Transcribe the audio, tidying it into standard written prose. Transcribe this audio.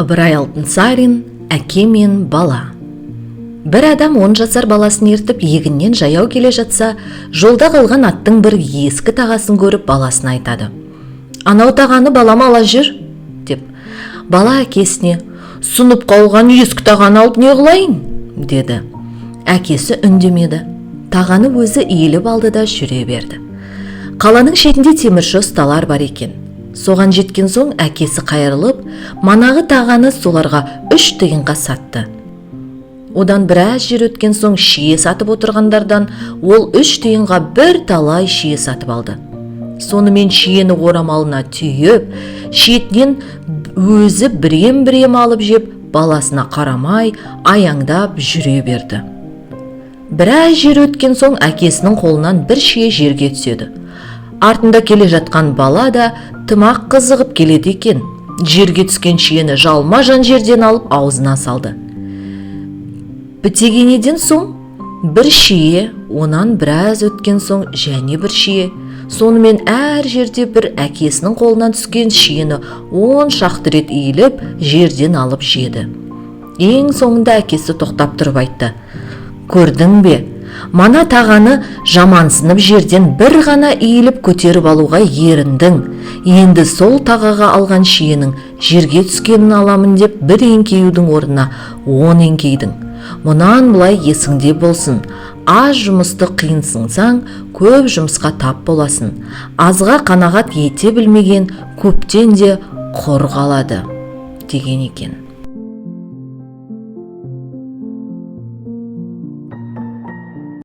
Ыбырай Алтынсарин «Әке мен бала». Бір адам 10 жасар баласын ертіп егіннен жаяу келе жатса, жолда қалған аттың бір ескі тағасын көріп баласына айтады: «Анау тағаны балам ала жүр», деп. Бала әкесіне: «Сынып қалған ескі тағаны алып не қылайын?» деді. Әкесі үндемеді. Тағаны өзі иіліп алды да жүре берді. Қаланың шетінде темірші ұсталар бар екен. Соған жеткен соң әкесі қайырылып, манағы тағаны соларға 3 тиынға сатты. Одан біраз жер өткен соң шие сатып отырғандардан ол 3 тиынға бір талай шие сатып алды. Сонымен шиені орамалына түйіп, шетінен өзі бірем алып жеп, баласына қарамай, аяңдап жүре берді. Біраз жер өткен соң әкесінің қолынан бір шие жерге түседі. Артында келе жатқан бала да тымақ қызығып келеді екен. Жерге түскен шиені жалма-жан жерден алып аузына салды. Бітегенеден соң бір шие, онан біраз өткен соң және бір шие. Сонымен әр жерде бір әкесінің қолынан түскен шиені 10 шақты рет иіліп, жерден алып жеді. Ең соңында әкесі тоқтап тұрып айтты: «Көрдің бе? Мана тағаны жамансынып жерден бір ғана иіліп көтеріп алуға еріндің. Енді сол тағаға алған шиенің жерге түскенін аламын деп бір еңкеюдің орнына 10 еңкейдің. Мұнан былай есіңде болсын. Аз жұмысты қиынсынсаң, көп жұмысқа тап боласың. Азға қанағат ете білмеген көптен де құр қалады», деген екен.